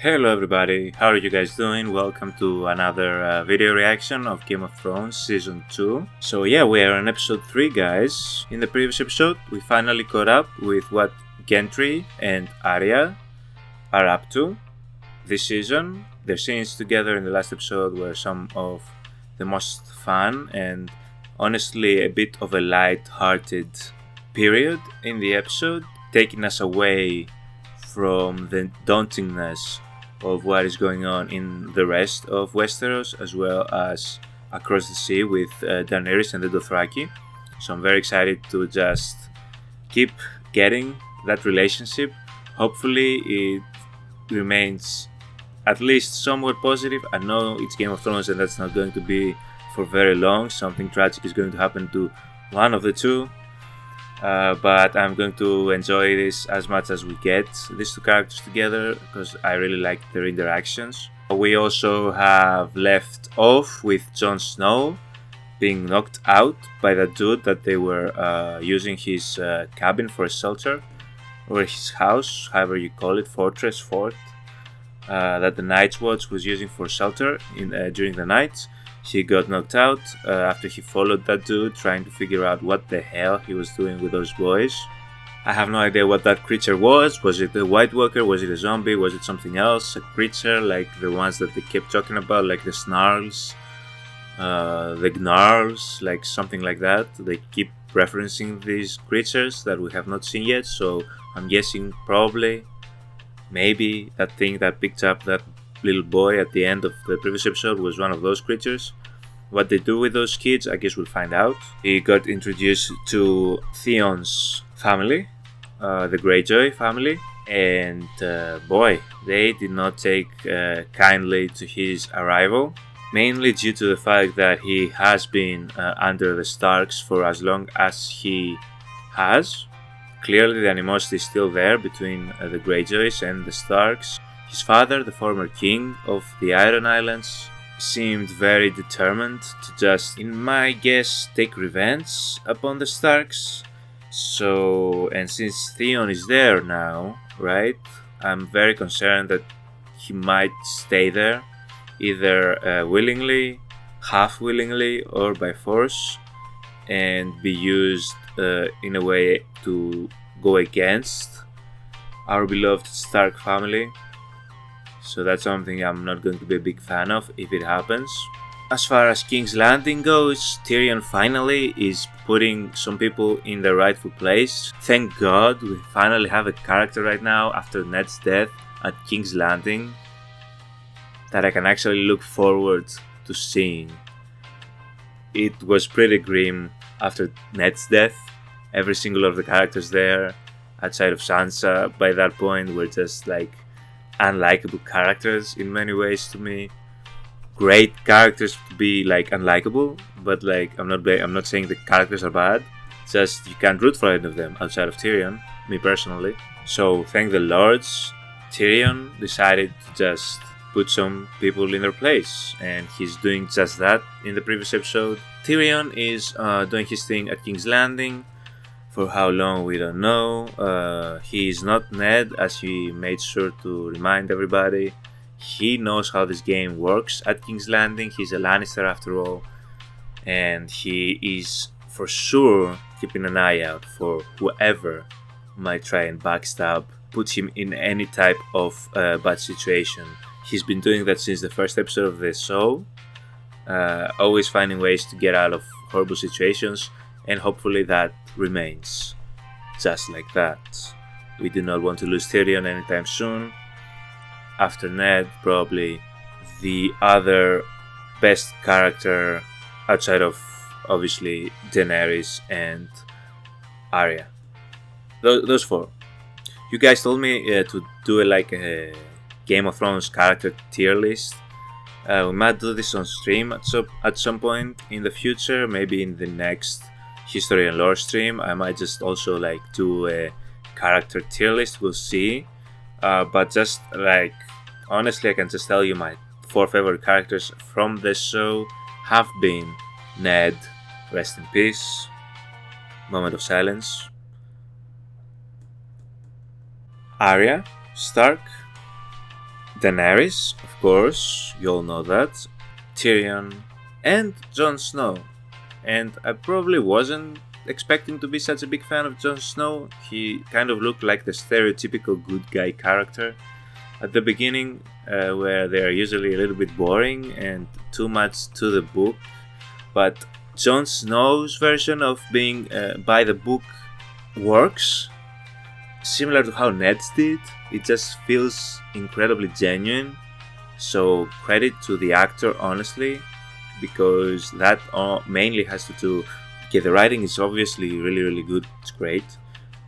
Hello everybody, how are you guys doing? Welcome to another video reaction of Game of Thrones Season 2. So yeah, we are on episode 3 guys. In the previous episode, we finally caught up with what Gendry and Arya are up to this season. Their scenes together in the last episode were some of the most fun and honestly a bit of a light-hearted period in the episode, taking us away from the dauntingness of what is going on in the rest of Westeros as well as across the sea with Daenerys and the Dothraki. So I'm very excited to just keep getting that relationship. Hopefully it remains at least somewhat positive. I know it's Game of Thrones and that's not going to be for very long. Something tragic is going to happen to one of the two. But I'm going to enjoy this as much as we get these two characters together because I really like their interactions. We also have left off with Jon Snow being knocked out by that dude that they were using his cabin for a shelter, or his house, however you call it, fortress, fort, that the Night's Watch was using for shelter during the night. He got knocked out after he followed that dude, trying to figure out what the hell he was doing with those boys. I have no idea what that creature was. Was it a White Walker? Was it a zombie? Was it something else? A creature like the ones that they kept talking about, like the Snarls, the Gnarls, like something like that. They keep referencing these creatures that we have not seen yet, so I'm guessing probably, maybe that thing that picked up that little boy at the end of the previous episode was one of those creatures. What they do with those kids, I guess we'll find out. He got introduced to Theon's family, the Greyjoy family, and boy, they did not take kindly to his arrival, mainly due to the fact that he has been under the Starks for as long as he has. Clearly the animosity is still there between the Greyjoys and the Starks. His father, the former king of the Iron Islands, seemed very determined to just, in my guess, take revenge upon the Starks. So, and since Theon is there now, right, I'm very concerned that he might stay there, either willingly, half willingly, or by force, and be used in a way to go against our beloved Stark family. So that's something I'm not going to be a big fan of if it happens. As far as King's Landing goes, Tyrion finally is putting some people in their rightful place. Thank God we finally have a character right now after Ned's death at King's Landing that I can actually look forward to seeing. It was pretty grim after Ned's death. Every single of the characters there, outside of Sansa, by that point were just like unlikable characters in many ways to me. Great characters to be like unlikable, but like I'm not saying the characters are bad. Just you can't root for any of them outside of Tyrion, me personally. So thank the lords, Tyrion decided to just put some people in their place, and he's doing just that in the previous episode. Tyrion is doing his thing at King's Landing. For how long, we don't know. He is not Ned, as he made sure to remind everybody. He knows how this game works at King's Landing. He's a Lannister after all. And he is for sure keeping an eye out for whoever might try and backstab, put him in any type of bad situation. He's been doing that since the first episode of the show. Always finding ways to get out of horrible situations. And hopefully that remains just like that. We do not want to lose Tyrion anytime soon. After Ned, probably the other best character outside of obviously Daenerys and Arya. Those four. You guys told me to do a Game of Thrones character tier list. We might do this on stream at some point in the future, maybe in the next History and Lore stream. I might just also do a character tier list, we'll see. But just honestly, I can just tell you my 4 favorite characters from this show have been Ned, rest in peace, moment of silence, Arya Stark, Daenerys, of course, you all know that, Tyrion, and Jon Snow. And I probably wasn't expecting to be such a big fan of Jon Snow. He kind of looked like the stereotypical good guy character at the beginning, where they are usually a little bit boring and too much to the book. But Jon Snow's version of being by the book works, similar to how Ned's did. It just feels incredibly genuine. So credit to the actor, honestly, because that mainly has to do. Okay, the writing is obviously really good. It's great,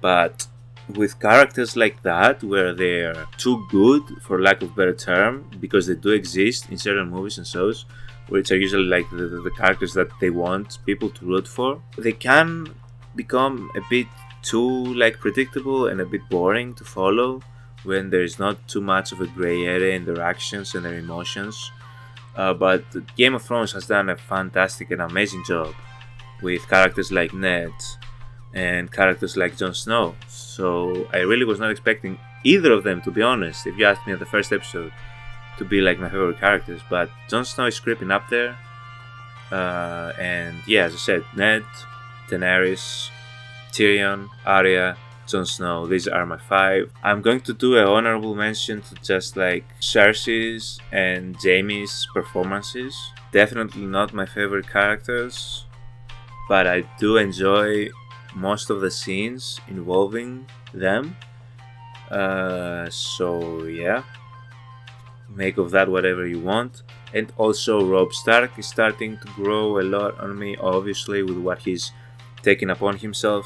but with characters like that, where they're too good, for lack of a better term, because they do exist in certain movies and shows, which are usually like the characters that they want people to root for, they can become a bit too like predictable and a bit boring to follow when there is not too much of a gray area in their actions and their emotions. But Game of Thrones has done a fantastic and amazing job with characters like Ned and characters like Jon Snow. So I really was not expecting either of them, to be honest, if you asked me at the first episode, to be like my favorite characters. But Jon Snow is creeping up there. And yeah, as I said, Ned, Daenerys, Tyrion, Arya, Jon Snow, these are my 5. I'm going to do an honorable mention to just like Cersei's and Jaime's performances. Definitely not my favorite characters, but I do enjoy most of the scenes involving them. So yeah, make of that whatever you want. And also Robb Stark is starting to grow a lot on me, obviously, with what he's taken upon himself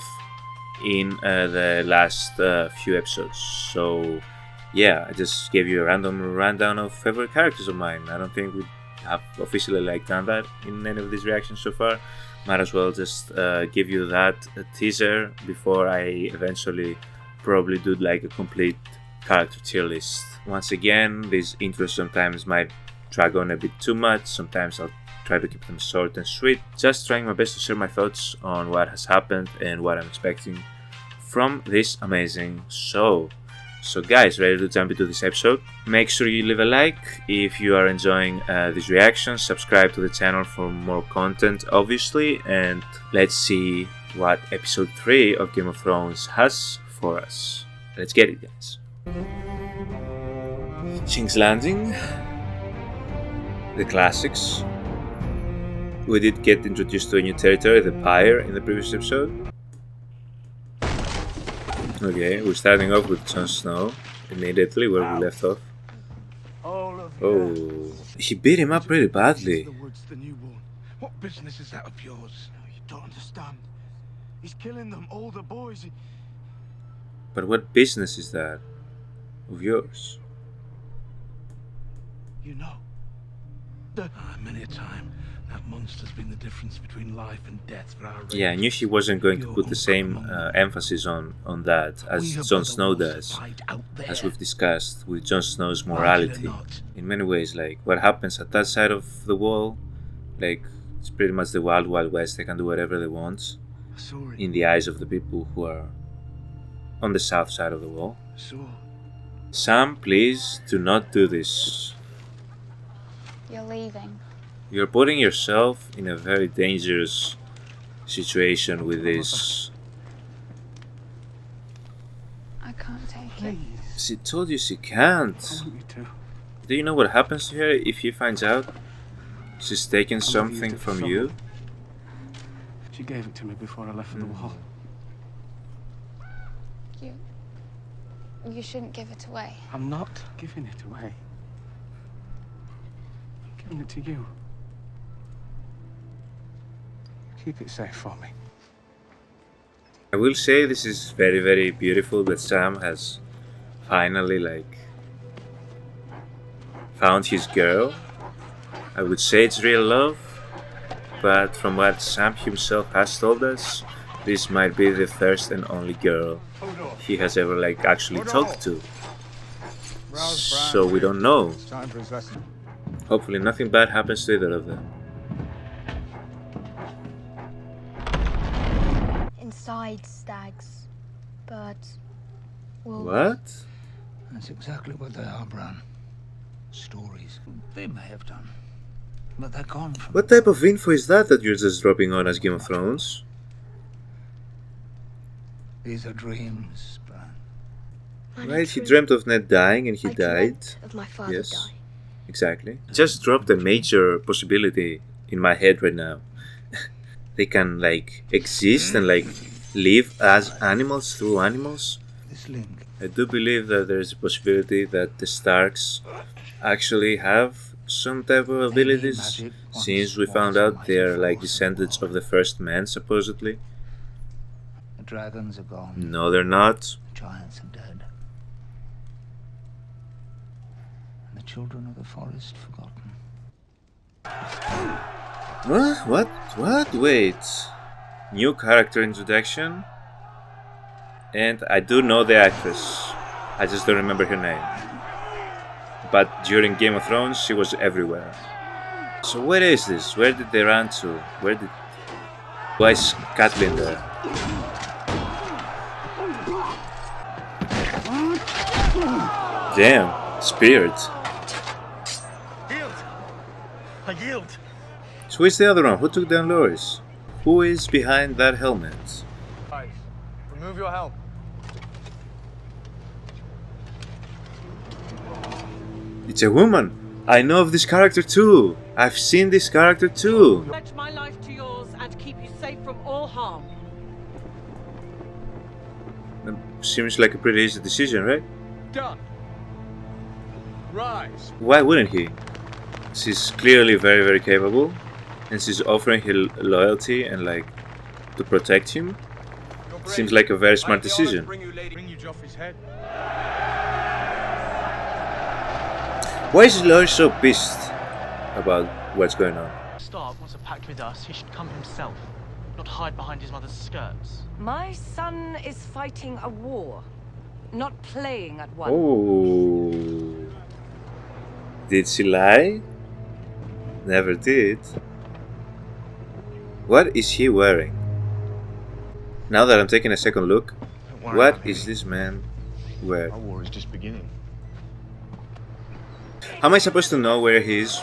in the last few episodes. So yeah, I just gave you a random rundown of favorite characters of mine. I don't think we have officially like done that in any of these reactions so far. Might as well just give you that teaser before I eventually probably do like a complete character tier list. Once again, these intros sometimes might drag on a bit too much. Sometimes I'll try to keep them short and sweet, just trying my best to share my thoughts on what has happened and what I'm expecting from this amazing show. So guys, ready to jump into this episode? Make sure you leave a like if you are enjoying these reactions, subscribe to the channel for more content obviously, and let's see what episode 3 of Game of Thrones has for us. Let's get it, guys. King's Landing, the classics. We did get introduced to a new territory, the Pyre, in the previous episode. Okay, we're starting off with Jon Snow, immediately where we left off. Oh, he beat him up pretty badly. What business is that of yours? No, you don't understand. He's killing them, all the boys. But what business is that of yours? You know. Many a time, that monster's been the difference between life and death for our race. Yeah, I knew he wasn't going to put the same emphasis on that as Jon Snow does, as we've discussed with Jon Snow's morality. In many ways, like what happens at that side of the wall, like it's pretty much the wild west. They can do whatever they want in the eyes of the people who are on the south side of the wall. Sam, please do not do this. You're leaving. You're putting yourself in a very dangerous situation with this. I can't take it. She told you she can't. Do you know what happens to her if he finds out she's taken something from you? She gave it to me before I left for the wall. You shouldn't give it away. I'm not giving it away. I'm giving it to you. Keep it safe for me. I will say this is very beautiful that Sam has finally like found his girl. I would say it's real love, but from what Sam himself has told us, this might be the first and only girl he has ever like actually talked to. So we don't know. Hopefully nothing bad happens to either of them. Inside, stags, but What? That's exactly what they are, Bran. stories. They may have done. But they're gone from... What type of info is that you're just dropping on as Game of Thrones? These are dreams, Bran. Right, he dreamt of Ned dying and he I died. dreamt of my father Yes, dying. exactly. Just dropped a major possibility in my head right now. They can like exist and like live as animals through animals. This link. I do believe that there is a possibility that the Starks actually have some type of abilities, since we found out they are like descendants of the first men, supposedly. The dragons are gone. No, they're not. The giants are dead. And the children of the forest forgotten. What? What? Wait. New character introduction? And I do know the actress. I just don't remember her name. But during Game of Thrones, she was everywhere. So where is this? Where did they run to? Why is Catelyn there? Damn, speared. Yield! I yield! So who is the other one? Who took down Loris? Who is behind that helmet? Guys, remove your helm. It's a woman! I know of this character too! I've seen this character too! Pledge my life to yours and keep you safe from all harm. Seems like a pretty easy decision, right? Done. Rise. Why wouldn't he? She's clearly very, very capable, and she's offering her loyalty and like to protect him. Seems like a very smart decision. Bring you Joffrey's head. Why is Loris so pissed about what's going on? Stark wants a pact with us, he should come himself, not hide behind his mother's skirts. My son is fighting a war, not playing at one. Oh, did she lie? Never did. What is he wearing? Now that I'm taking a second look, what is this man wearing? Our war is just beginning. How am I supposed to know where he is?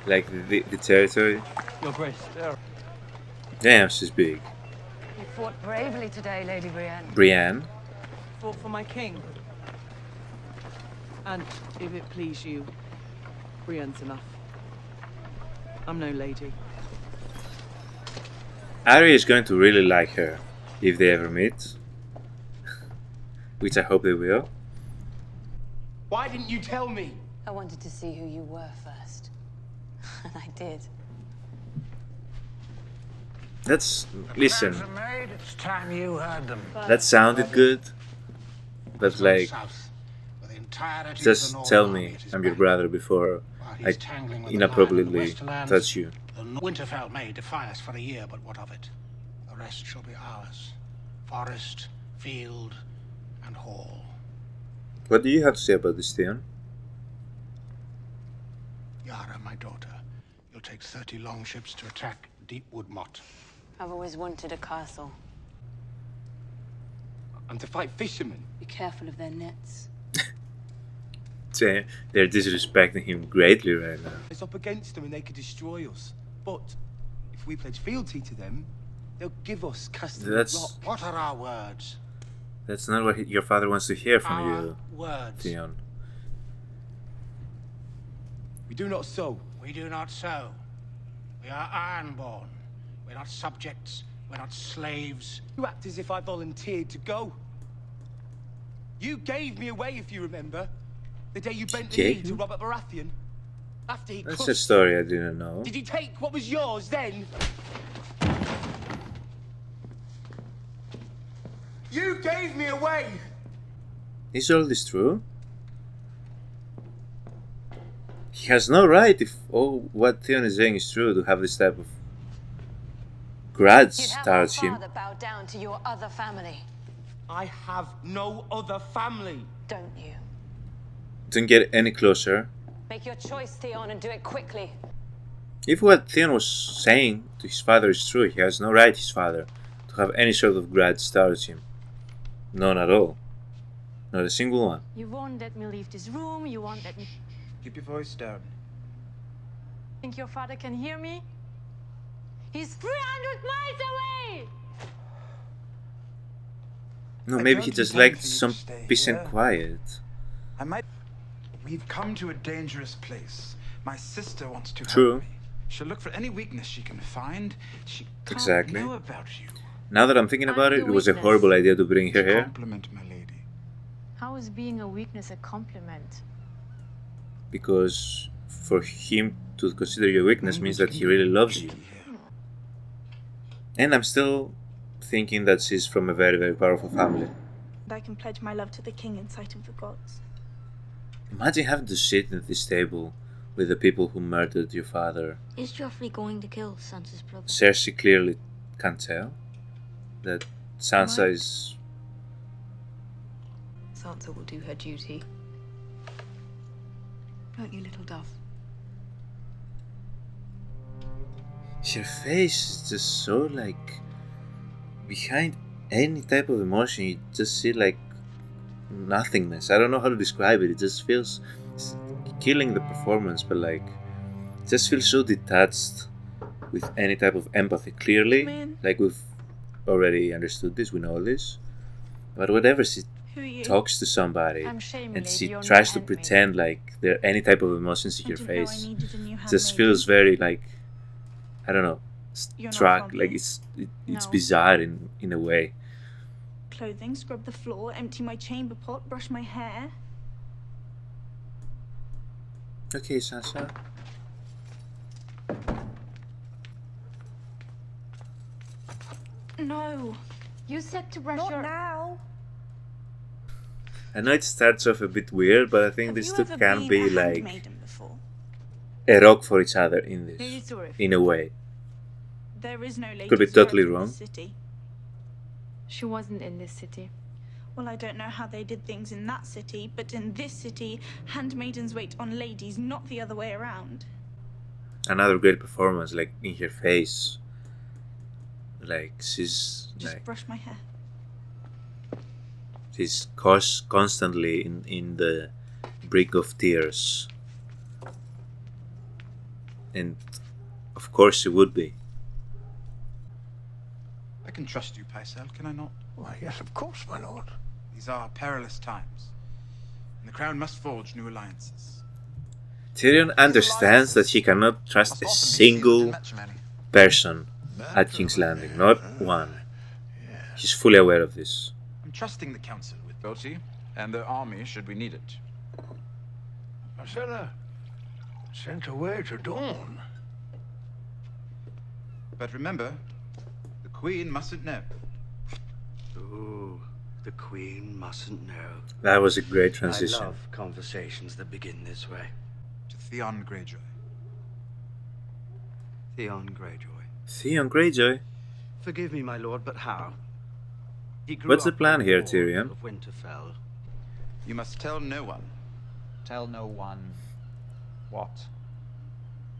Like the territory? Your Grace, Damn, she's big. You fought bravely today, Lady Brienne. Brienne? Fought for my king. And if it please you, Brienne's enough. I'm no lady. Arya is going to really like her if they ever meet. Which I hope they will. Why didn't you tell me? I wanted to see who you were first. And I did. That's... listen, It's time you heard them. that sounded good. But like, South, with the entirety of the just Northern tell Army me at his I'm your back, brother before while I he's tangling with the inappropriately Lion and the touch you. The Winterfell may defy us for a year, but what of it? The rest shall be ours. Forest, field, and hall. What do you have to say about this, Theon? Yara, my daughter, you'll take 30 longships to attack Deepwood Motte. I've always wanted a castle. I'm to fight fishermen. Be careful of their nets. They're disrespecting him greatly right now. It's up against them and they could destroy us. But if we pledge fealty to them, they'll give us Castle Rock. What are our words? That's not what your father wants to hear from Our you, words. Theon. We do not sow. We do not sow. We are ironborn. We're not subjects. We're not slaves. You act as if I volunteered to go. You gave me away, if you remember. The day you bent the knee Gave to you? Robert Baratheon. After he That's cussed a story I didn't know. Did you take what was yours then? You gave me away! Is all this true? He has no right, if all what Theon is saying is true, to have this type of grudge You'd have our towards him. father bow down to your other family. I have no other family. Don't you? Don't get any closer. Make your choice, Theon, and do it quickly. If what Theon was saying to his father is true, he has no right, his father, to have any sort of grudge towards him. None at all. Not a single one. You won't let me leave this room, you won't let me... Keep your voice down. Think your father can hear me? He's 300 miles away! No, I maybe don't he just intend liked for you to some stay peace and here. quiet. I might... We've come to a dangerous place. My sister wants to True. help me. She'll look for any weakness she can find. She can't Exactly. know about you. Now that I'm thinking about I'm it, the it was a weakness. horrible idea to bring her It's a here. compliment, my lady. How is being a weakness a compliment? Because for him to consider your weakness means that he really loves you. And I'm still thinking that she's from a very, very powerful family. And I can pledge my love to the king in sight of the gods. Imagine having to sit at this table with the people who murdered your father. Is Joffrey going to kill Sansa's brother? Cersei clearly can't tell that Sansa is... Sansa will do her duty. Won't you, little dove? Her face is just so like... behind any type of emotion, you just see like nothingness. I don't know how to describe it. It just feels... it's killing the performance, but like... it just feels so detached with any type of empathy. Clearly, like we've already understood this, we know this. But whatever she Who are you? talks to somebody I'm Shameless, and she you're tries no to handmaid. pretend like there are any type of emotions in I your didn't know I face, needed a new it just handmaiden. feels very like, I don't know, You're not struck, from like here. it's No. bizarre in a way. Clothing, scrub the floor, empty my chamber pot, brush my hair. Okay, Sansa. No, You said to brush not your... now. I know it starts off a bit weird, but I think Have these you two ever can been be a like handmaiden before? a rock for each other in this, He's terrific. in a way. There is no lady Could be Zerg totally in this wrong. city. She wasn't in this city. Well, I don't know how they did things in that city, but in this city, handmaidens wait on ladies, not the other way around. Another great performance, like in her face. Like she's Just like brush my hair. she's constantly in the brink of tears. And of course she would be. I can trust you, Pycelle, can I not? Why, yes, of course, my lord. These are perilous times, and the crown must forge new alliances. Tyrion understands that he cannot trust a single person at King's Landing, not one. He's fully aware of this. I'm trusting the council with ability and their army should we need it. Marcella, sent away to Dawn. But remember, the Queen mustn't know. Ooh, the Queen mustn't know. That was a great I transition. love conversations that begin this way. To Theon Greyjoy. Theon Greyjoy. Theon Greyjoy? Forgive me, my lord, but how? He grew What's the up plan on here, the Tyrion? of Winterfell. You must tell no one. Tell no one what?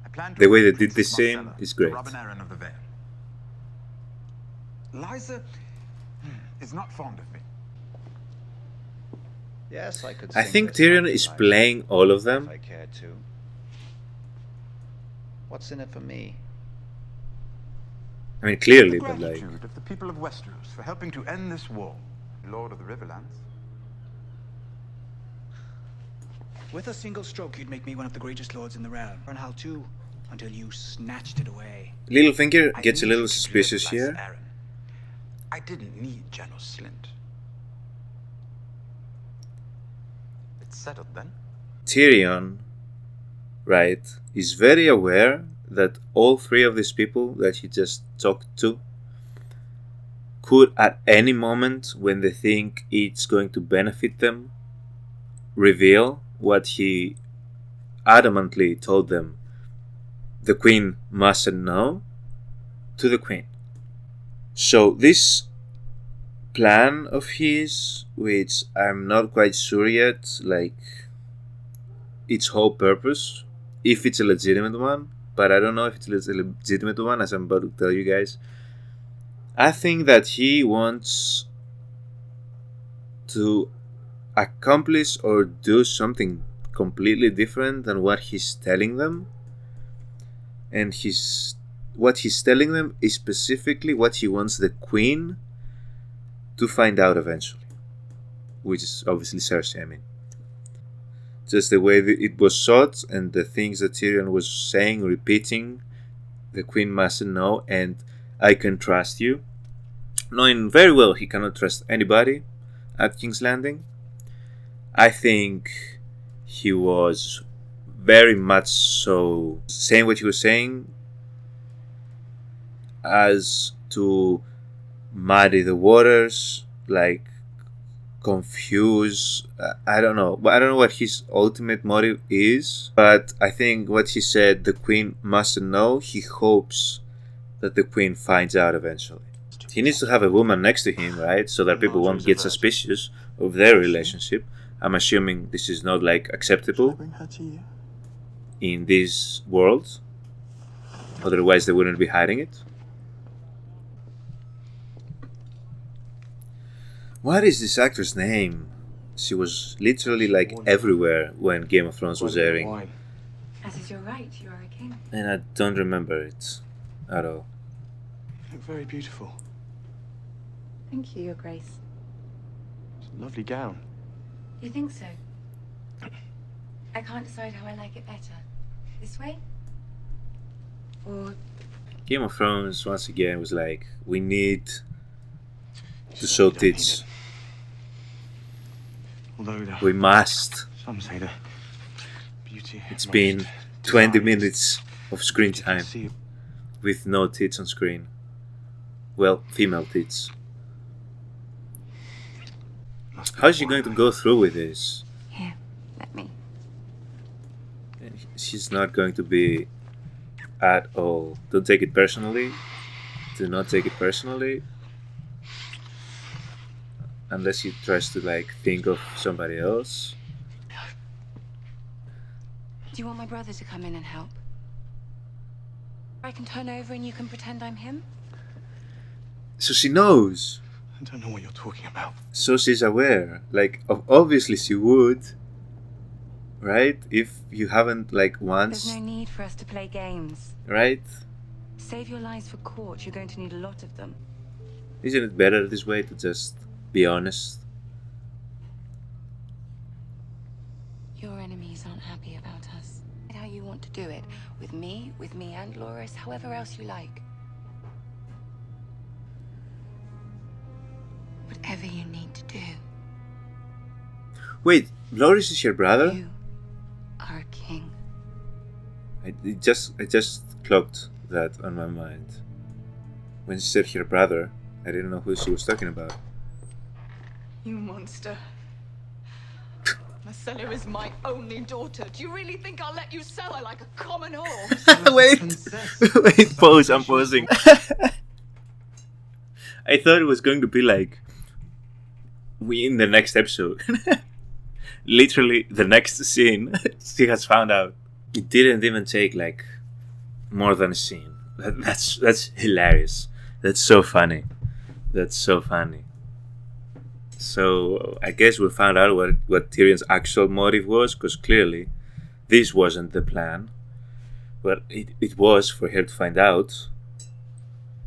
I plan to The way they appoint did the Princess same Marcella is to great. Rob and Aaron of the Vale. Lysa is not fond of me. Yes, I could I sing think this song Tyrion to is Lysa playing all of if them. I cared to. What's in it for me? I mean, clearly, The but like... gratitude of the people of Westeros for helping to end this war, Lord of the Riverlands. With a single stroke, you'd make me one of the greatest lords in the realm. And how too, until you snatched it away. Littlefinger I gets a need little you to suspicious clear here. Lysa Arryn. I didn't need General Slint. It's settled then. Tyrion, right, is very aware that all three of these people that he just talked to could at any moment, when they think it's going to benefit them, reveal what he adamantly told them the Queen mustn't know to the Queen. So this plan of his, which I'm not quite sure yet, like its whole purpose, if it's a legitimate one, but I don't know if it's a legitimate one, as I'm about to tell you guys. I think that he wants to accomplish or do something completely different than what he's telling them. And what he's telling them is specifically what he wants the Queen to find out eventually. Which is obviously Cersei, I mean. Just the way that it was shot and the things that Tyrion was saying, repeating, the Queen mustn't know, and I can trust you. Knowing very well he cannot trust anybody at King's Landing. I think he was very much so saying what he was saying as to muddy the waters, like confuse. I don't know. I don't know what his ultimate motive is, but I think what he said, the Queen mustn't know, he hopes that the Queen finds out eventually. He needs to have a woman next to him, right? So that people won't get suspicious of their relationship. I'm assuming this is not like acceptable in this world. Otherwise they wouldn't be hiding it. What is this actor's name? She was literally like everywhere when Game of Thrones was airing. As is your right, you are a king. And I don't remember it at all. You look very beautiful. Thank you, Your Grace. It's a lovely gown. You think so? I can't decide how I like it better. This way? Or... Game of Thrones, once again, was like, we need to show tits. We must. Some say the beauty. It's been 20 minutes of screen time with no tits on screen. Well, female tits. How is she going to go through with this? Here, let me. She's not going to be at all. Don't take it personally. Do not take it personally. Unless he tries to like think of somebody else. Do you want my brother to come in and help? I can turn over and you can pretend I'm him? So she knows. I don't know what you're talking about. So she's aware. Like, obviously she would. Right? If you haven't, like, once. There's no need for us to play games. Right? Save your lies for court. You're going to need a lot of them. Isn't it better this way to just be honest? Your enemies aren't happy about us. How you want to do it. With me and Loris, however else you like. Whatever you need to do. Wait, Loris is your brother? You are a king. I just clocked that on my mind. When she said her brother, I didn't know who she was talking about. You monster. Marcella is my only daughter. Do you really think I'll let you sell her like a common horse? Wait, pause, I'm pausing. I thought it was going to be like, we in the next episode. Literally, the next scene, she has found out. It didn't even take like more than a scene. That's hilarious. That's so funny. That's so funny. So I guess we found out what Tyrion's actual motive was, because clearly this wasn't the plan. Well, it was for her to find out,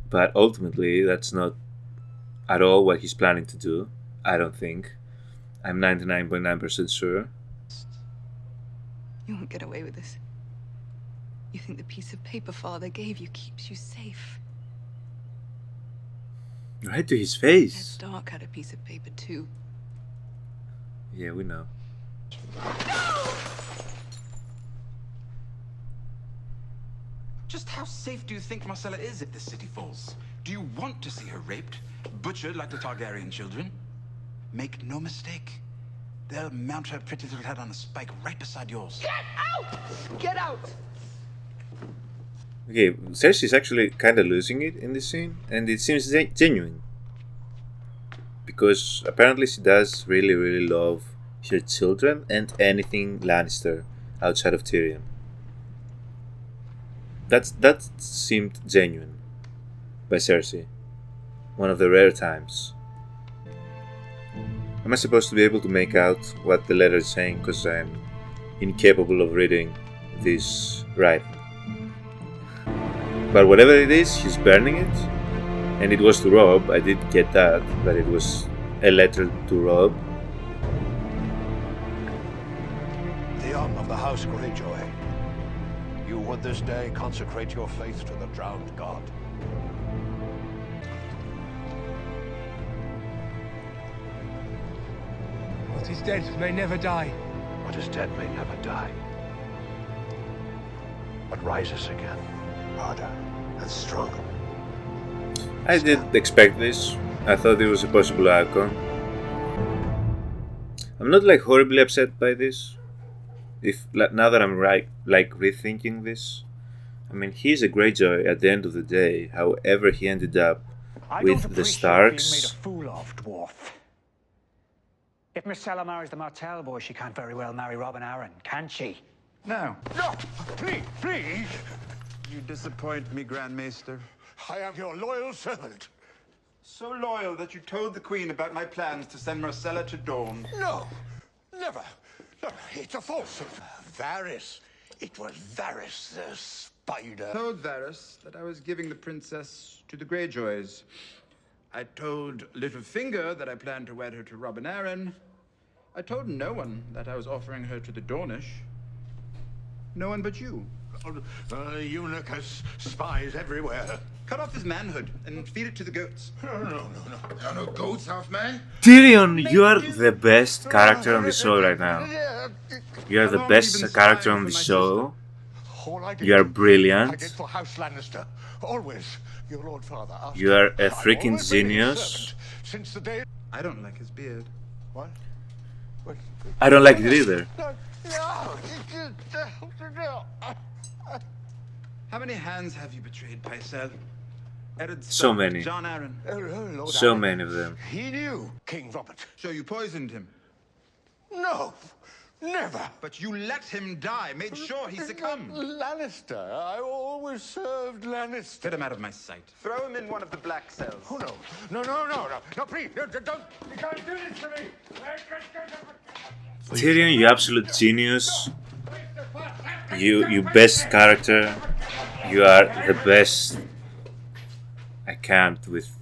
but ultimately that's not at all what he's planning to do. I don't think. I'm 99.9% sure. You won't get away with this. You think the piece of paper Father gave you keeps you safe. Right to his face. Ned Stark had a piece of paper too. Yeah, we know. Just how safe do you think Marcella is if the city falls? Do you want to see her raped, butchered like the Targaryen children? Make no mistake. They'll mount her pretty little head on a spike right beside yours. Get out! Get out! Okay, Cersei's actually kind of losing it in this scene, and it seems genuine. Because apparently she does really, really love her children and anything Lannister outside of Tyrion. That seemed genuine by Cersei. One of the rare times. Am I supposed to be able to make out what the letter is saying because I'm incapable of reading this writing? But whatever it is, he's burning it. And it was to Rob, I did get that it was a letter to Rob. The young of the House Greyjoy, you would this day consecrate your faith to the drowned god. What is dead may never die. What is dead may never die, but rises again, harder and stronger. I did expect this. I thought it was a possible outcome. I'm not like horribly upset by this. Now that I'm rethinking this, I mean, he's a Greyjoy at the end of the day. However, he ended up with the Starks. Being made a fool of, dwarf. If Myrcella marries the Martell boy, she can't very well marry Rob and Aaron, can she? No. No! Please, please! You disappoint me, Grand Maester. I am your loyal servant. So loyal that you told the Queen about my plans to send Myrcella to Dawn. No, never. No, it's a falsehood. Varys. It was Varys, the spider. I told Varys that I was giving the princess to the Greyjoys. I told Littlefinger that I planned to wed her to Rob and Aaron. I told no one that I was offering her to the Dornish. No one but you. Eunuch has spies everywhere. Cut off his manhood and feed it to the goats. No. There are no goats, half-man. Tyrion, you are the best character on the show right now. You are the best character on the show. You are brilliant. I did for House Lannister. Always, your Lord Father. You are a freaking genius. Since the day I don't like his beard. What? I don't like it either. How many hands have you betrayed, Pycelle? Eddard So Stark, many. John Arryn. Lord So Aaron. many of them. He knew King Robert. So you poisoned him? No, never. But you let him die, made sure he succumbed. Lannister. I always served Lannister. Get him out of my sight. Throw him in one of the black cells. Oh, no. No, please. No, don't. You can't do this to me. Tyrion, you absolute genius. You best character. You are the best. I can't with.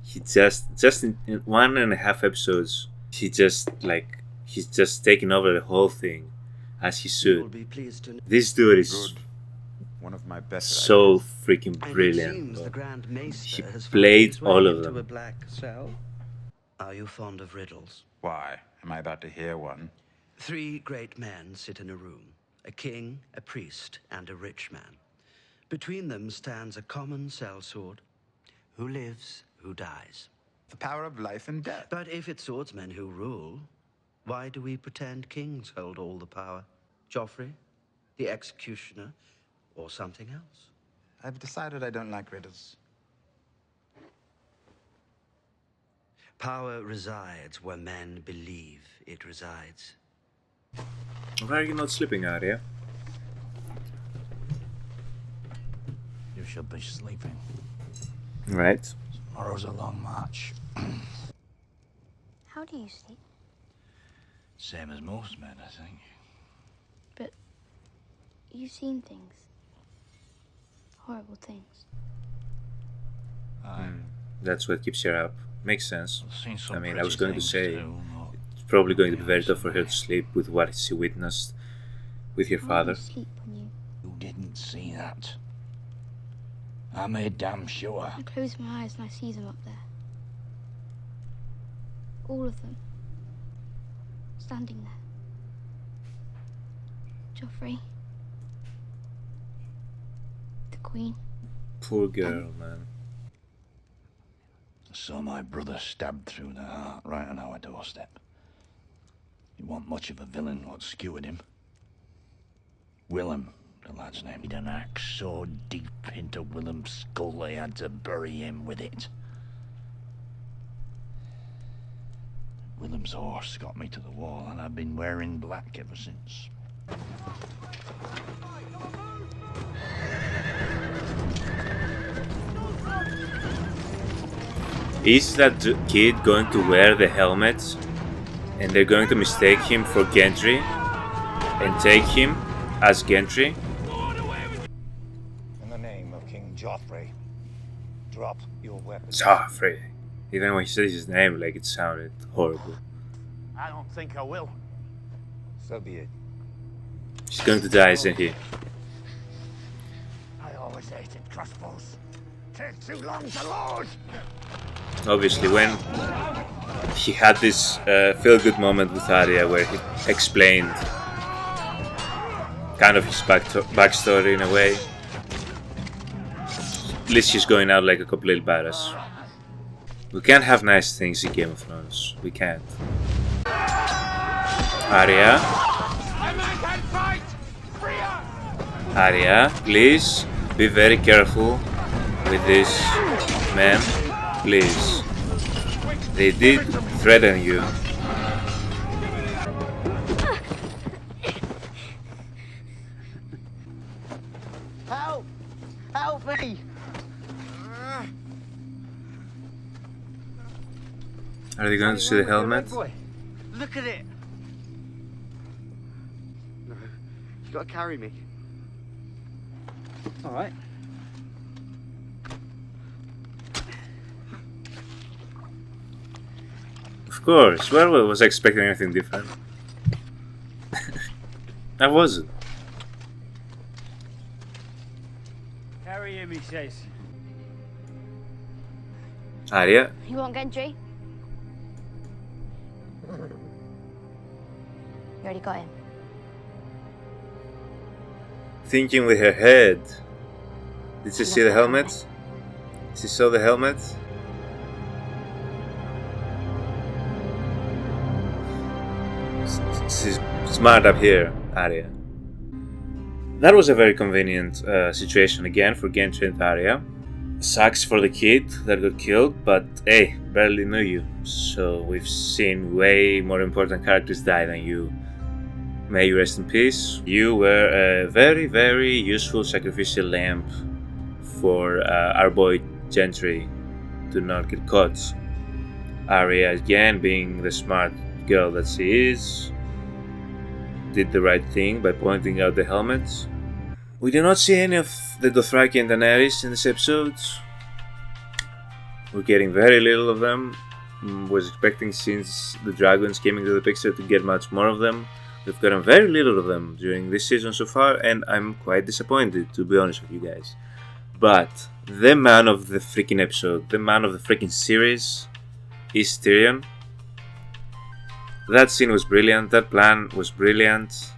He just in 1.5 episodes, he's just taking over the whole thing, as he should. This dude is one of my best. So freaking brilliant. He played all of them. Are you fond of riddles? Why? Am I about to hear one? 3 great men sit in a room. A king, a priest, and a rich man. Between them stands a common sellsword. Who lives, who dies? The power of life and death. But if it's swordsmen who rule, why do we pretend kings hold all the power? Joffrey, the executioner, or something else? I've decided I don't like riddles. Power resides where men believe it resides. Why are you not sleeping, Arya? You should be sleeping. Right. Tomorrow's a long march. How do you sleep? Same as most men, I think. But you've seen things. Horrible things. That's what keeps her up. Makes sense. Seen some I mean, I pretty was going to things say, too, it's probably going to be very tough for her to sleep with what she witnessed with your father. You sleep when You didn't see that. I made damn sure. I close my eyes and I see them up there. All of them. Standing there. Joffrey. The Queen. Poor girl, man. Saw my brother stabbed through the heart right on our doorstep. He wasn't much of a villain what skewered him. Willem, the lad's name. He'd an axe so deep into Willem's skull they had to bury him with it. Willem's horse got me to the wall, and I've been wearing black ever since. Is that kid going to wear the helmet and they're going to mistake him for Gendry and take him as Gendry? In the name of King Joffrey, drop your weapons. Joffrey. Even when he said his name, like, it sounded horrible. I don't think I will. So be it. He's going to die, isn't he? I always hated crossbows. Take too long to load. Obviously, when he had this feel-good moment with Arya where he explained kind of his backstory in a way. At least he's going out like a complete badass. We can't have nice things in Game of Thrones. We can't. Arya? Arya, please be very careful with this man. Please. They did threaten you. Help! Help me! Are they going to see the helmet? Look at it! No, you gotta carry me. Alright. Of course. Well, was I expecting anything different? I wasn't. Carry him, he says. Arya? You want Gendry? You already got him. Thinking with her head. Did she see the helmet? She saw the helmet? She's smart up here, Arya. That was a very convenient situation again for Gendry and Arya. Sucks for the kid that got killed, but hey, barely knew you. So we've seen way more important characters die than you. May you rest in peace. You were a very, very useful sacrificial lamb for our boy Gendry to not get caught. Arya, again, being the smart girl that she is, did the right thing by pointing out the helmets. We do not see any of the Dothraki and Daenerys in this episode. We're getting very little of them. Was expecting, since the dragons came into the picture, to get much more of them. We've gotten very little of them during this season so far, and I'm quite disappointed, to be honest with you guys. But the man of the freaking episode, the man of the freaking series, is Tyrion. That scene was brilliant, that plan was brilliant.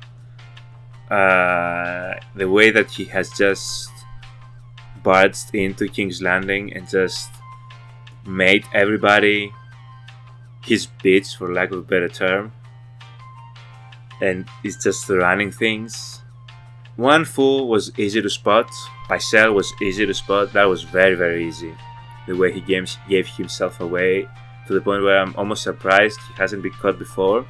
The way that he has just barged into King's Landing and just made everybody his bitch, for lack of a better term, and is just running things. One fool was easy to spot. Pycelle was easy to spot. That was very, very easy. The way he gave himself away, to the point where I'm almost surprised he hasn't been caught before.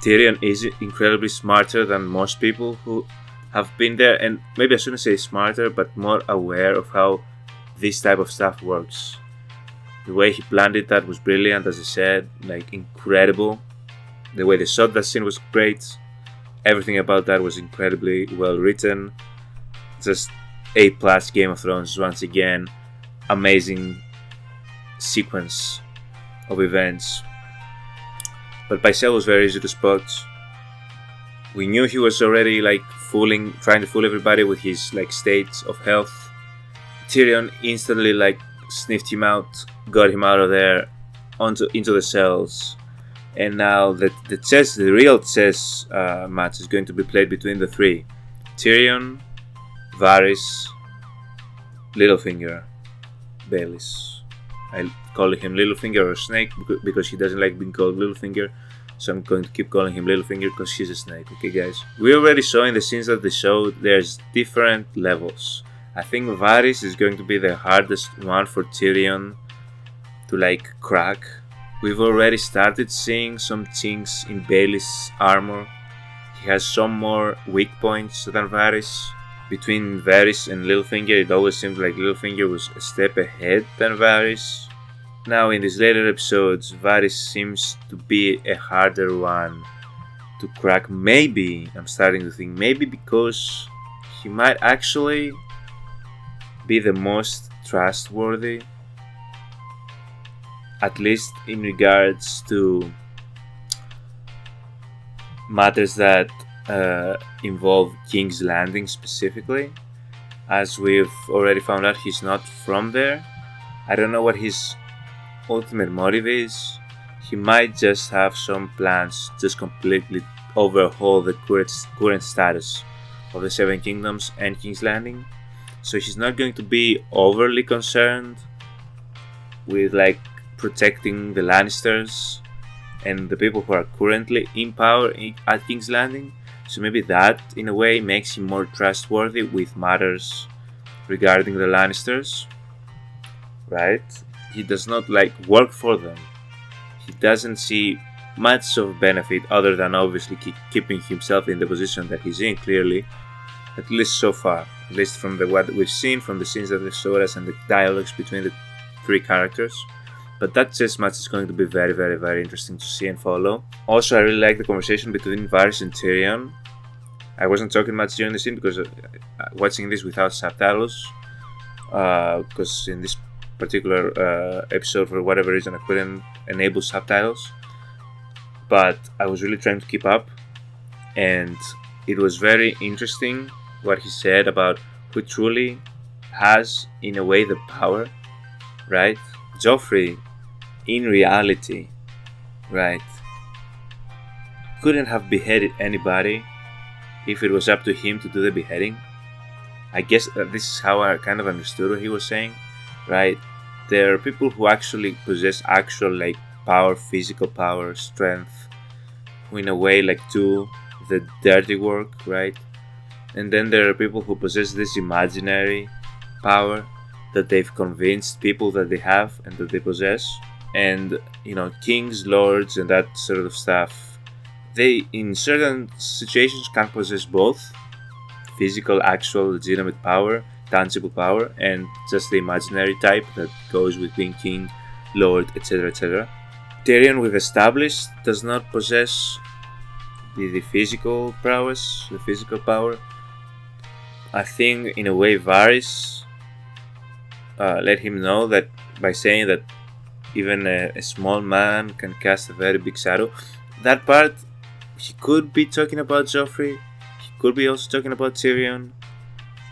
Tyrion is incredibly smarter than most people who have been there, and maybe I shouldn't say smarter, but more aware of how this type of stuff works. The way he planned it, that was brilliant, as I said, like incredible. The way they shot that scene was great. Everything about that was incredibly well written. Just A+ Game of Thrones once again. Amazing sequence of events. But Pycelle was very easy to spot. We knew he was already like trying to fool everybody with his like state of health. Tyrion instantly like sniffed him out, got him out of there, into the cells. And now the real chess match is going to be played between the three: Tyrion, Varys, Littlefinger, Baelish. I call him Littlefinger or Snake because he doesn't like being called Littlefinger, so I'm going to keep calling him Littlefinger because he's a snake. Okay, guys. We already saw in the scenes that they showed there's different levels. I think Varys is going to be the hardest one for Tyrion to like crack. We've already started seeing some chinks in Baelish's armor. He has some more weak points than Varys. Between Varys and Littlefinger, it always seemed like Littlefinger was a step ahead than Varys. Now in these later episodes, Varys seems to be a harder one to crack. Maybe, I'm starting to think, maybe because he might actually be the most trustworthy, at least in regards to matters that involve King's Landing specifically. As we've already found out, he's not from there. I don't know what his ultimate motive is. He might just have some plans to just completely overhaul the current status of the Seven Kingdoms and King's Landing. So he's not going to be overly concerned with like protecting the Lannisters and the people who are currently in power at King's Landing. So maybe that in a way makes him more trustworthy with matters regarding the Lannisters, right? He does not like work for them. He doesn't see much of benefit other than obviously keeping himself in the position that he's in, clearly, at least so far, at least from what we've seen, from the scenes that they've showed us and the dialogues between the three characters. But that chess match is going to be very, very, very interesting to see and follow. Also, I really like the conversation between Varys and Tyrion. I wasn't talking much during the scene because watching this without subtitles, because in this particular episode, for whatever reason, I couldn't enable subtitles. But I was really trying to keep up, and it was very interesting what he said about who truly has, in a way, the power, right? Joffrey, in reality, right, couldn't have beheaded anybody if it was up to him to do the beheading. I guess this is how I kind of understood what he was saying, right? There are people who actually possess actual like power, physical power, strength, who in a way like do the dirty work, right? And then there are people who possess this imaginary power that they've convinced people that they have and that they possess. And you know, kings, lords, and that sort of stuff, they in certain situations can possess both physical, actual, legitimate power, tangible power, and just the imaginary type that goes with being king, lord, etc., etc. Tyrion, we've established, does not possess the physical prowess, the physical power. I think in a way Varys let him know that by saying that even a small man can cast a very big shadow. That part, he could be talking about Joffrey, he could be also talking about Tyrion.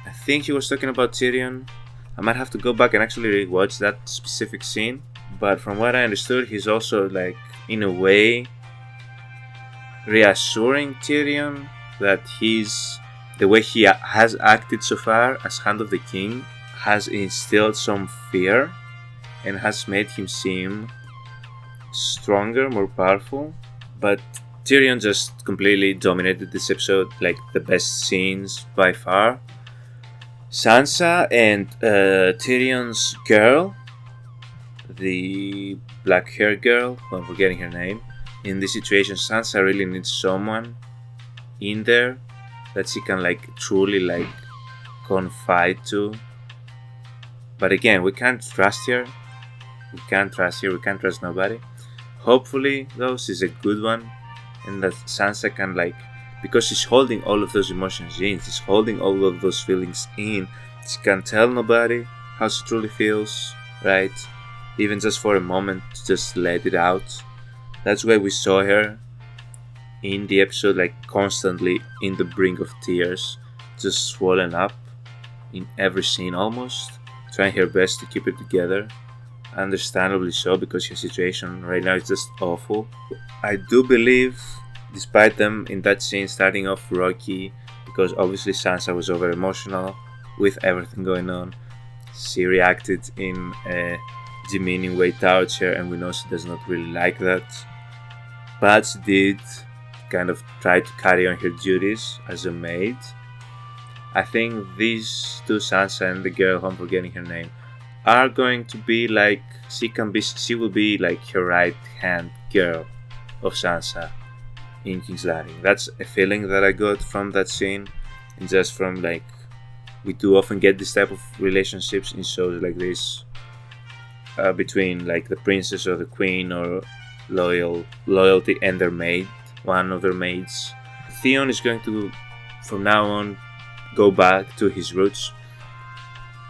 I think he was talking about Tyrion. I might have to go back and actually rewatch that specific scene. But from what I understood, he's also like, in a way, reassuring Tyrion that the way he has acted so far as Hand of the King has instilled some fear and has made him seem stronger, more powerful. But Tyrion just completely dominated this episode, like the best scenes by far. Sansa and Tyrion's girl, the black haired girl, I'm forgetting her name. In this situation, Sansa really needs someone in there that she can like truly like confide to. But again, we can't trust her. We can't trust nobody. Hopefully though, she's a good one, and that Sansa can like, because she's holding all of those emotions in, she's holding all of those feelings in, she can't tell nobody how she truly feels, right? Even just for a moment, to just let it out. That's why we saw her in the episode like constantly in the brink of tears, just swollen up in every scene almost, trying her best to keep it together. Understandably so, because her situation right now is just awful. I do believe, despite them in that scene starting off rocky, because obviously Sansa was over emotional with everything going on, she reacted in a demeaning way towards her, and we know she does not really like that. But she did kind of try to carry on her duties as a maid. I think these two, Sansa and the girl, I'm forgetting her name, are going to be like, she will be like her right hand girl of Sansa in King's Landing. That's a feeling that I got from that scene, and just from like, we do often get this type of relationships in shows like this. between like the princess or the queen or loyalty and their maid, one of their maids. Theon is going to, from now on, go back to his roots.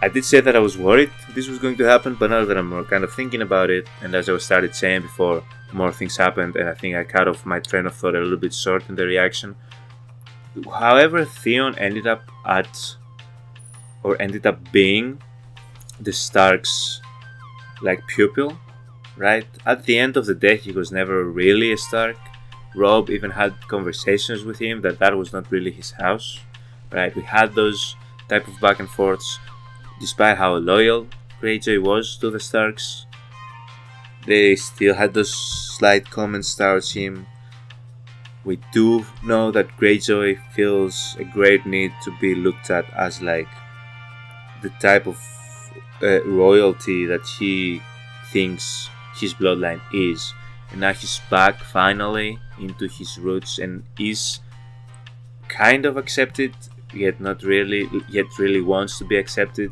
I did say that I was worried this was going to happen, but now that I'm more kind of thinking about it, and as I started saying before, more things happened, and I think I cut off my train of thought a little bit short in the reaction. However, Theon ended up being the Starks' like pupil, right? At the end of the day, he was never really a Stark. Robb even had conversations with him that was not really his house, right? We had those type of back and forths. Despite how loyal Greyjoy was to the Starks, they still had those slight comments towards him. We do know that Greyjoy feels a great need to be looked at as like the type of royalty that he thinks his bloodline is, and now he's back finally into his roots and is kind of accepted, yet really wants to be accepted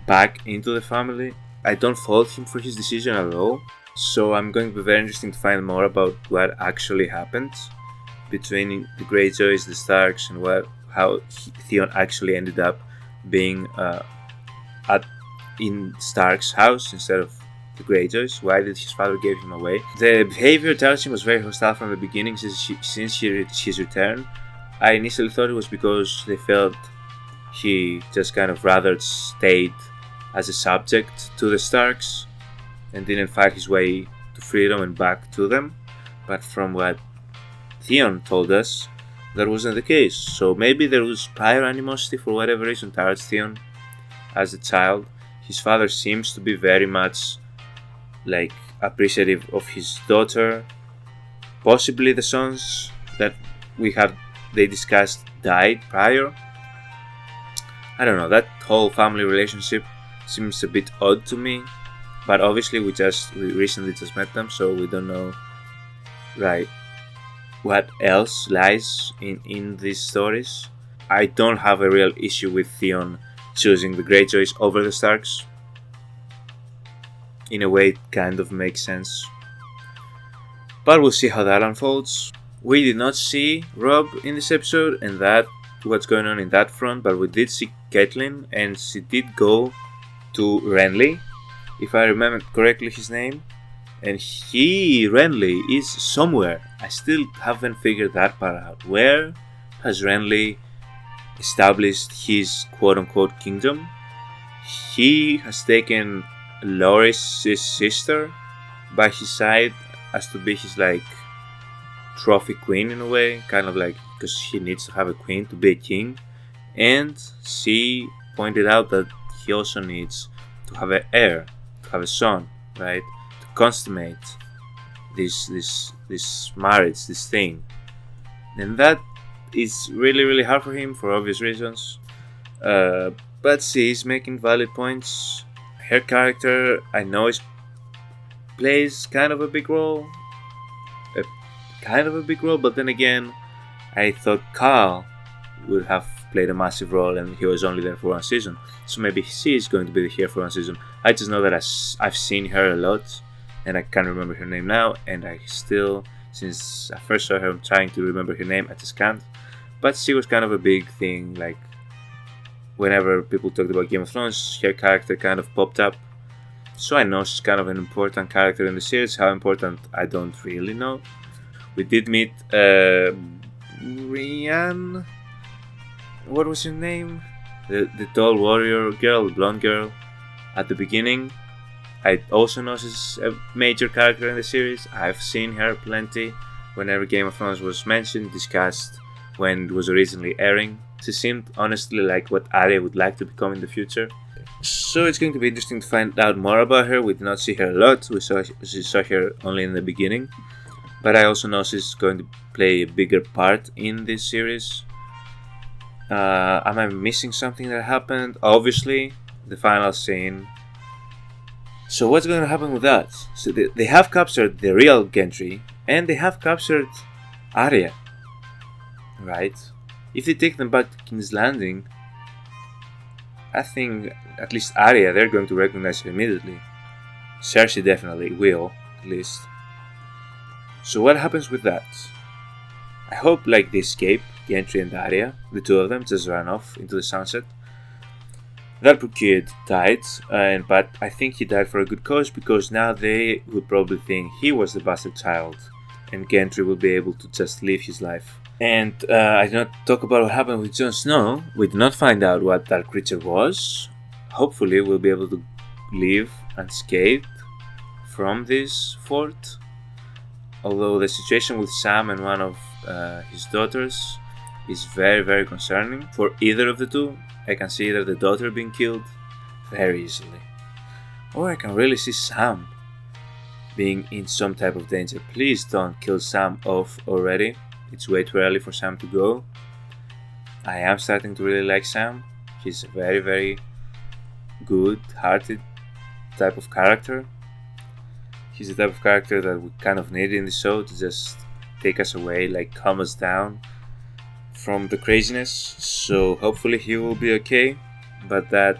back into the family. I don't fault him for his decision at all, so I'm going to be very interesting to find more about what actually happened between the Greyjoys, the Starks, and how Theon actually ended up being in Stark's house instead of the Greyjoys. Why did his father give him away? The behavior towards him was very hostile from the beginning since his return. I initially thought it was because they felt he just kind of rather stayed as a subject to the Starks and didn't fight his way to freedom and back to them. But from what Theon told us, that wasn't the case. So maybe there was prior animosity for whatever reason towards Theon as a child. His father seems to be very much like appreciative of his daughter. Possibly the sons that they discussed died prior. I don't know, that whole family relationship seems a bit odd to me, but obviously we recently just met them, so we don't know right what else lies in these stories. I don't have a real issue with Theon choosing the Greyjoys over the Starks. In a way, it kind of makes sense, but we'll see how that unfolds. We did not see Robb in this episode and what's going on in that front, but we did see Catelyn, and she did go to Renly, if I remember correctly his name, and Renly is somewhere. I still haven't figured that part out. Where has Renly established his quote-unquote kingdom? He has taken Loris' sister by his side as to be his like trophy queen in a way, kind of like, because he needs to have a queen to be a king, and she pointed out that he also needs to have an heir, to have a son, right, to consummate this marriage, this thing, and that is really hard for him for obvious reasons, but she is making valid points. Her character, I know, plays kind of a big role, but then again, I thought Carl would have played a massive role and he was only there for one season, so maybe she is going to be here for one season. I just know that I've seen her a lot and I can't remember her name now, and I still, since I first saw her, I'm trying to remember her name, I just can't. But she was kind of a big thing, like whenever people talked about Game of Thrones, her character kind of popped up, so I know she's kind of an important character in the series. How important, I don't really know. We did meet Brienne, what was her name? The tall warrior girl, blonde girl, at the beginning. I also know she's a major character in the series. I've seen her plenty whenever Game of Thrones was mentioned, discussed when it was originally airing. She seemed honestly like what Arya would like to become in the future. So it's going to be interesting to find out more about her. We did not see her a lot. We saw her only in the beginning. But I also know she's going to play a bigger part in this series. Am I missing something that happened? Obviously, the final scene. So what's going to happen with that? So they have captured the real Gendry, and they have captured Arya, right? If they take them back to King's Landing, I think at least Arya, they're going to recognize her immediately. Cersei definitely will, at least. So what happens with that? I hope like they escape, Gendry and Arya, the two of them just ran off into the sunset. That poor kid died, but I think he died for a good cause, because now they would probably think he was the bastard child, and Gendry will be able to just live his life. And I did not talk about what happened with Jon Snow. We did not find out what that creature was. Hopefully we'll be able to live unscathed from this fort. Although the situation with Sam and one of his daughters is very, very concerning for either of the two. I can see either the daughter being killed very easily, or I can really see Sam being in some type of danger. Please don't kill Sam off already. It's way too early for Sam to go. I am starting to really like Sam. He's a very, very good-hearted type of character. He's the type of character that we kind of need in the show to just take us away, like calm us down from the craziness. So hopefully he will be okay, but that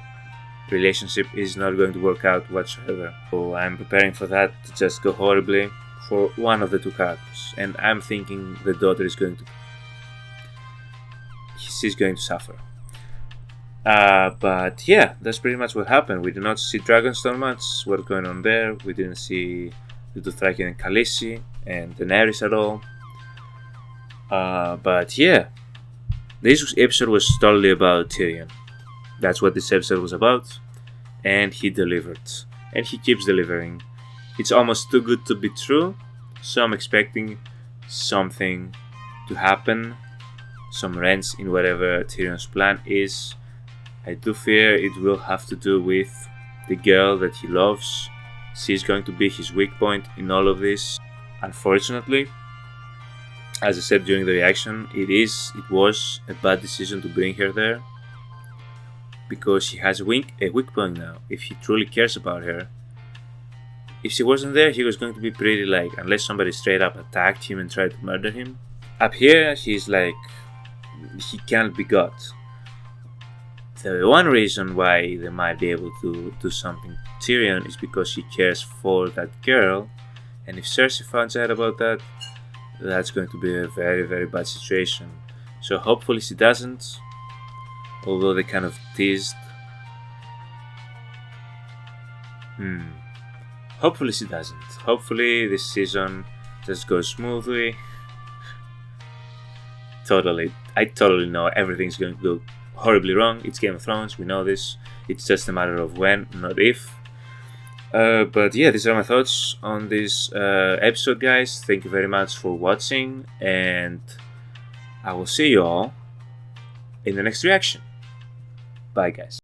relationship is not going to work out whatsoever. So I'm preparing for that to just go horribly for one of the two characters, and I'm thinking the daughter is going to suffer. But yeah, that's pretty much what happened. We did not see Dragonstone much, what's going on there. We didn't see the Dothraki and Khaleesi and Daenerys at all. But yeah, this episode was totally about Tyrion. That's what this episode was about, and he delivered, and he keeps delivering. It's almost too good to be true, so I'm expecting something to happen, some wrench in whatever Tyrion's plan is. I do fear it will have to do with the girl that he loves. She's going to be his weak point in all of this. Unfortunately, as I said during the reaction, it was a bad decision to bring her there, because she has a weak point now. If he truly cares about her, if she wasn't there, he was going to be pretty like, unless somebody straight up attacked him and tried to murder him. Up here, he's like, he can't be got. The one reason why they might be able to do something to Tyrion is because he cares for that girl, and if Cersei finds out about that, that's going to be a very, very bad situation. So hopefully she doesn't, although they kind of teased. Hopefully she doesn't. Hopefully this season just goes smoothly. I totally know everything's going to go horribly wrong. It's Game of Thrones, we know this. It's just a matter of when, not if. But yeah, these are my thoughts on this episode, guys. Thank you very much for watching, and I will see you all in the next reaction. Bye, guys.